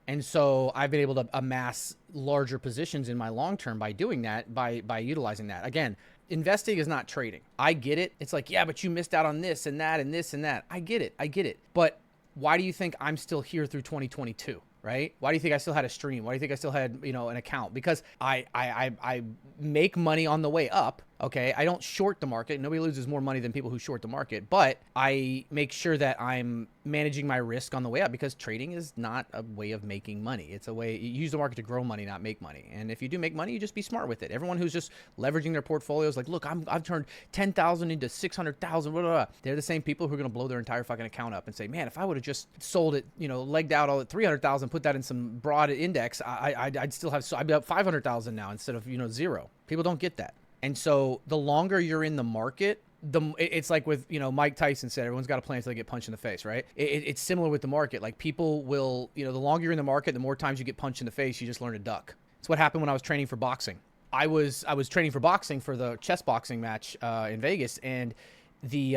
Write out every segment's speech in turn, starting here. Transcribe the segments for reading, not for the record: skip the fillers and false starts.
And so I've been able to amass larger positions in my long term by doing that, by utilizing that. Again, investing is not trading. I get it. It's like, yeah, but you missed out on this and that and this and that. I get it. I get it. But why do you think I'm still here through 2022? Right? Why do you think I still had a stream? Why do you think I still had, an account? Because I make money on the way up. Okay. I don't short the market. Nobody loses more money than people who short the market, but I make sure that I'm managing my risk on the way up, because trading is not a way of making money. It's a way you use the market to grow money, not make money. And if you do make money, you just be smart with it. Everyone who's just leveraging their portfolios, like, look, I've turned 10,000 into 600,000, blah, blah, blah. They're the same people who are going to blow their entire fucking account up and say, man, if I would have just sold it, legged out all at 300,000, put that in some broad index, I'd still have, so I'd be up 500,000 now instead of, zero. People don't get that. And so the longer you're in the market, it's like with, Mike Tyson said, everyone's got a plan until they get punched in the face, right? It's similar with the market. Like, people will, the longer you're in the market, the more times you get punched in the face, you just learn to duck. It's what happened when I was training for boxing. I was training for boxing for the chess boxing match in Vegas, and the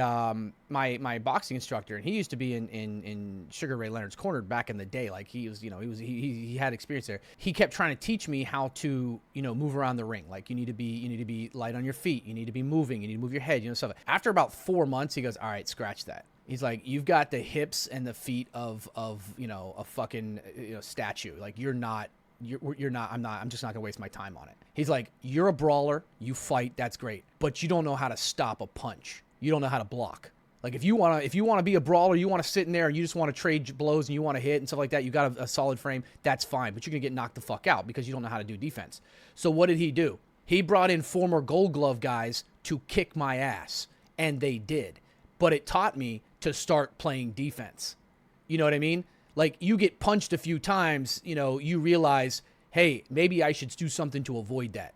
my boxing instructor, and he used to be in Sugar Ray Leonard's corner back in the day. Like, he was, he had experience there. He kept trying to teach me how to, move around the ring. Like, you need to be light on your feet. You need to be moving. You need to move your head, stuff. After about 4 months, he goes, all right, scratch that. He's like, you've got the hips and the feet of a fucking statue. Like, you're not, I'm just not gonna waste my time on it. He's like, you're a brawler, you fight, that's great, but you don't know how to stop a punch. You don't know how to block. Like, if you want to be a brawler, you want to sit in there and you just want to trade blows and you want to hit and stuff like that, you got a solid frame, that's fine, but you're going to get knocked the fuck out because you don't know how to do defense. So what did he do? He brought in former Gold Glove guys to kick my ass, and they did. But it taught me to start playing defense. You know what I mean? Like, you get punched a few times, you realize, hey, maybe I should do something to avoid that.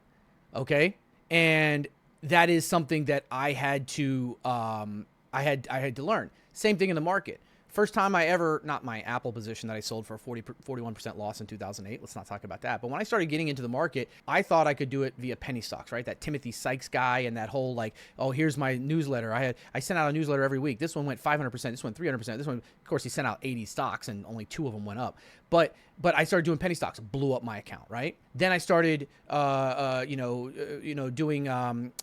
Okay? And that is something that I had to learn. Same thing in the market. First time I ever, not my Apple position that I sold for a 41% loss in 2008. Let's not talk about that. But when I started getting into the market, I thought I could do it via penny stocks, right? That Timothy Sykes guy and that whole, like, oh, here's my newsletter. I sent out a newsletter every week. This one went 500%. This one 300%. This one, of course, he sent out 80 stocks and only 2 of them went up. But I started doing penny stocks, blew up my account, right? Then I started, doing,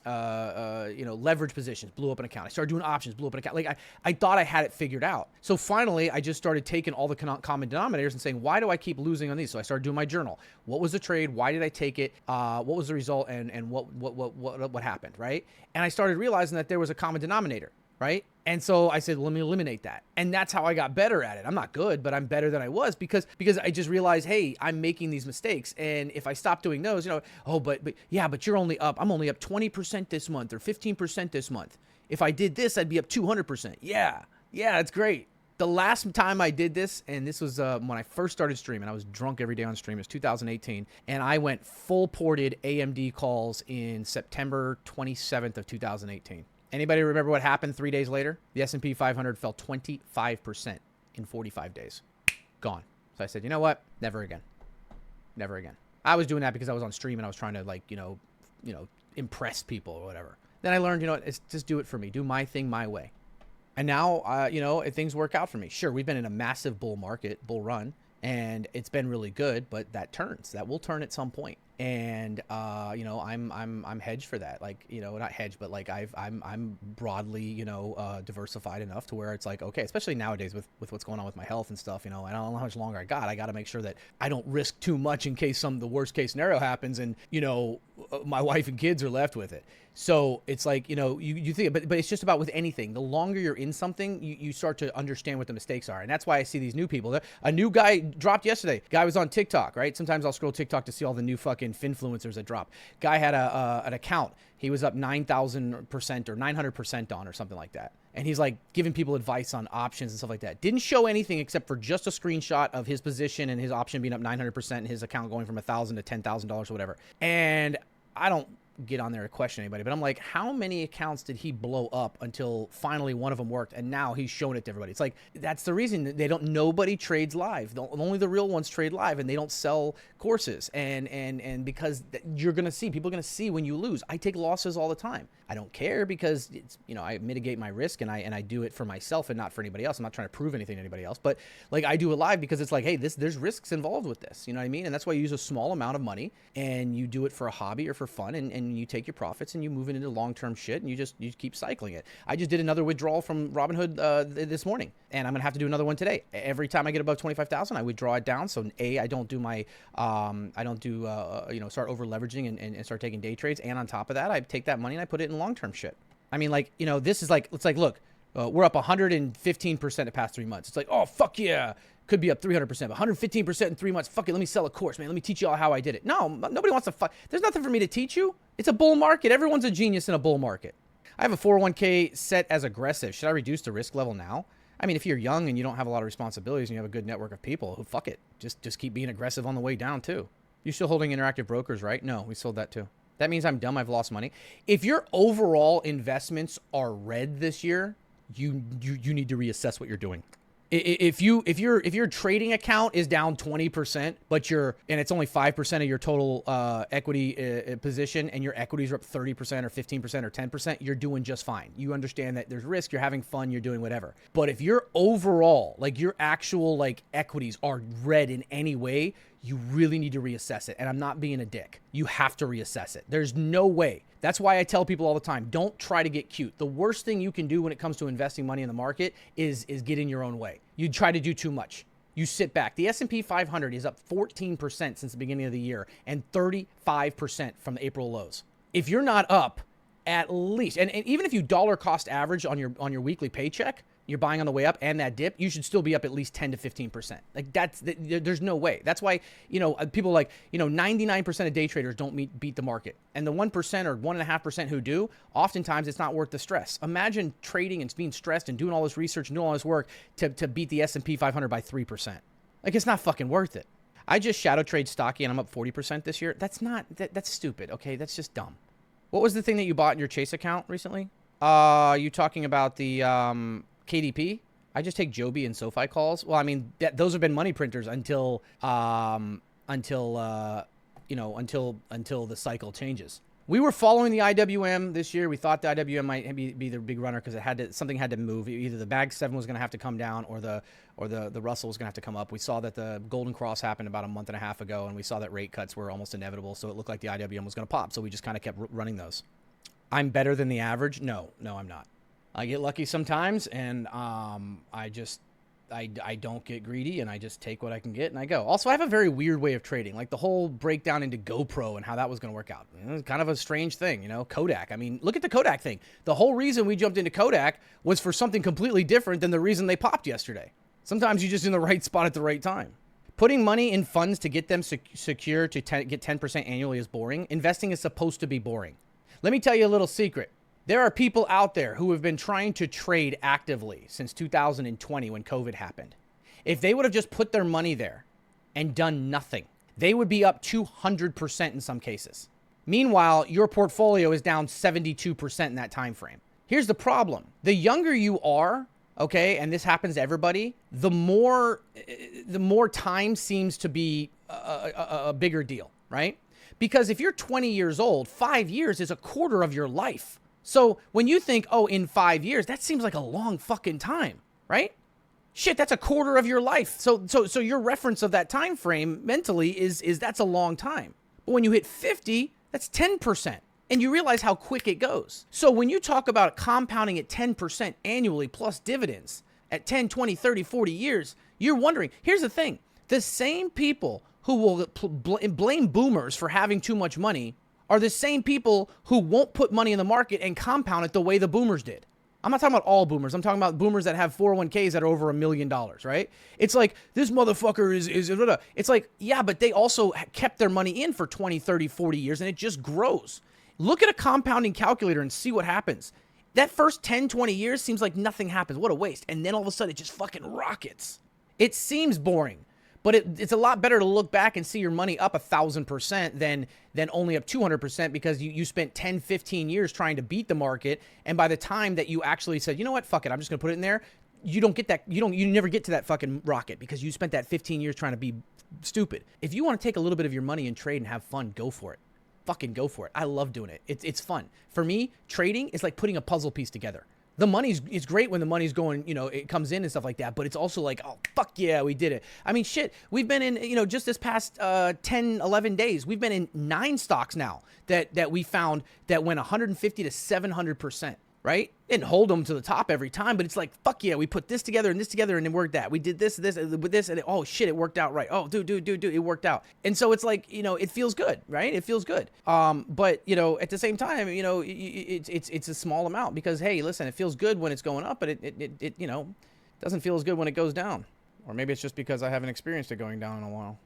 leverage positions, blew up an account. I started doing options, blew up an account. Like, I thought I had it figured out. So finally, I just started taking all the common denominators and saying, why do I keep losing on these? So I started doing my journal. What was the trade? Why did I take it? What was the result? And what happened, right? And I started realizing that there was a common denominator, right? And so I said, let me eliminate that. And that's how I got better at it. I'm not good, but I'm better than I was because I just realized, hey, I'm making these mistakes. And if I stop doing those, but you're only up. I'm only up 20% this month or 15% this month. If I did this, I'd be up 200%. Yeah, it's great. The last time I did this, and this was when I first started streaming, I was drunk every day on stream. It was 2018. And I went full ported AMD calls in September 27th of 2018. Anybody remember what happened 3 days later? The S&P 500 fell 25% in 45 days. Gone. So I said, you know what? Never again. Never again. I was doing that because I was on stream and I was trying to, impress people or whatever. Then I learned, it's just do it for me. Do my thing my way. And now, things work out for me. Sure, we've been in a massive bull run, and it's been really good, but that will turn at some point. And I'm hedged for that. Like, not hedged, but like I'm broadly, diversified enough to where it's like, okay, especially nowadays with what's going on with my health and stuff, I don't know how much longer I got to make sure that I don't risk too much in case the worst case scenario happens and, my wife and kids are left with it. So it's like, you think, but it's just about with anything. The longer you're in something, you start to understand what the mistakes are. And that's why I see these new people. A new guy dropped yesterday. Guy was on TikTok, right? Sometimes I'll scroll TikTok to see all the new fucking finfluencers that drop. Guy had an account. He was up 9,000% or 900% on or something like that. And he's like giving people advice on options and stuff like that. Didn't show anything except for just a screenshot of his position and his option being up 900% and his account going from $1,000 to $10,000 or whatever. And I don't get on there to question anybody, but I'm like, how many accounts did he blow up until finally one of them worked, and now he's showing it to everybody? It's like, that's the reason nobody trades live. Only the real ones trade live, and they don't sell courses. And because you're going to see, people are going to see when you lose. I take losses all the time. I don't care because it's, I mitigate my risk, and I do it for myself and not for anybody else. I'm not trying to prove anything to anybody else, but like, I do it live because it's like, hey, there's risks involved with this. You know what I mean? And that's why you use a small amount of money, and you do it for a hobby or for fun, and you take your profits and you move it into long-term shit, and you keep cycling it. I just did another withdrawal from Robinhood this morning, and I'm gonna have to do another one today. Every time I get above 25,000, I withdraw it down. So I don't do my start over leveraging and start taking day trades. And on top of that, I take that money and I put it in long-term shit. I mean, like, this is like, it's like, look, we're up 115% the past 3 months. It's like, oh, fuck yeah. Could be up 300%, but 115% in 3 months. Fuck it, let me sell a course, man. Let me teach you all how I did it. No, nobody wants to fuck. There's nothing for me to teach you. It's a bull market. Everyone's a genius in a bull market. I have a 401k set as aggressive. Should I reduce the risk level now? I mean, if you're young and you don't have a lot of responsibilities and you have a good network of people, who fuck it. Just keep being aggressive on the way down too. You're still holding Interactive Brokers, right? No, we sold that too. That means I'm dumb. I've lost money. If your overall investments are red this year, you need to reassess what you're doing. If your trading account is down 20%, and it's only 5% of your total equity position, and your equities are up 30% or 15% or 10%, you're doing just fine. You understand that there's risk, you're having fun, you're doing whatever. But if your overall, like your actual like equities are red in any way, you really need to reassess it. And I'm not being a dick. You have to reassess it. There's no way. That's why I tell people all the time, don't try to get cute. The worst thing you can do when it comes to investing money in the market is get in your own way. You try to do too much. You sit back. The S&P 500 is up 14% since the beginning of the year and 35% from the April lows. If you're not up at least, and even if you dollar cost average on your weekly paycheck, you're buying on the way up and that dip, you should still be up at least 10 to 15%. Like there's no way. That's why, people like, 99% of day traders don't beat the market. And the 1% or 1.5% who do, oftentimes it's not worth the stress. Imagine trading and being stressed and doing all this research and doing all this work to beat the S&P 500 by 3%. Like, it's not fucking worth it. I just shadow trade Stocky and I'm up 40% this year. That's stupid. Okay. That's just dumb. What was the thing that you bought in your Chase account recently? You talking about the, KDP? I just take Joby and SoFi calls. Well, I mean, those have been money printers until the cycle changes. We were following the IWM this year. We thought the IWM might be the big runner because something had to move. Either the Bag 7 was going to have to come down or the Russell was going to have to come up. We saw that the Golden Cross happened about a month and a half ago, and we saw that rate cuts were almost inevitable. So it looked like the IWM was going to pop. So we just kind of kept running those. I'm better than the average? No, I'm not. I get lucky sometimes, and I don't get greedy, and I just take what I can get and I go. Also, I have a very weird way of trading, like the whole breakdown into GoPro and how that was going to work out. It's kind of a strange thing, Kodak. I mean, look at the Kodak thing. The whole reason we jumped into Kodak was for something completely different than the reason they popped yesterday. Sometimes you're just in the right spot at the right time. Putting money in funds to get them secure to get 10% annually is boring. Investing is supposed to be boring. Let me tell you a little secret. There are people out there who have been trying to trade actively since 2020 when COVID happened. If they would have just put their money there and done nothing, they would be up 200% in some cases. Meanwhile, your portfolio is down 72% in that time frame. Here's the problem. The younger you are, okay, and this happens to everybody, the more time seems to be a bigger deal, right? Because if you're 20 years old, 5 years is a quarter of your life. So when you think, in 5 years, that seems like a long fucking time, right? Shit, that's a quarter of your life. So your reference of that time frame mentally is that's a long time. But when you hit 50, that's 10%. And you realize how quick it goes. So when you talk about compounding at 10% annually plus dividends at 10, 20, 30, 40 years, you're wondering, here's the thing. The same people who will blame boomers for having too much money are the same people who won't put money in the market and compound it the way the boomers did. I'm not talking about all boomers. I'm talking about boomers that have 401ks that are over $1 million, right? It's like, this motherfucker is it's like, yeah, but they also kept their money in for 20, 30, 40 years, and it just grows. Look at a compounding calculator and see what happens. That first 10, 20 years seems like nothing happens. What a waste. And then all of a sudden, it just fucking rockets. It seems boring. But it's a lot better to look back and see your money up 1,000% than only up 200% because you spent 10, 15 years trying to beat the market. And by the time that you actually said, you know what, fuck it, I'm just going to put it in there, you don't get that, you never get to that fucking rocket because you spent that 15 years trying to be stupid. If you want to take a little bit of your money and trade and have fun, go for it. Fucking go for it. I love doing it. It's fun. For me, trading is like putting a puzzle piece together. The money's, it's great when the money's going, you know, it comes in and stuff like that, but it's also like, oh, fuck yeah, we did it. I mean, shit, we've been in, you know, just this past 10, 11 days, we've been in 9 stocks now that we found that went 150 to 700%, right? Didn't hold them to the top every time, but it's like, fuck yeah, we put this together and it worked that. We did this, with this, and oh shit, it worked out right. Oh, dude, it worked out. And so it's like, you know, it feels good, right? It feels good. But you know, at the same time, you know, it's a small amount because, hey, listen, it feels good when it's going up, but it you know, doesn't feel as good when it goes down. Or maybe it's just because I haven't experienced it going down in a while.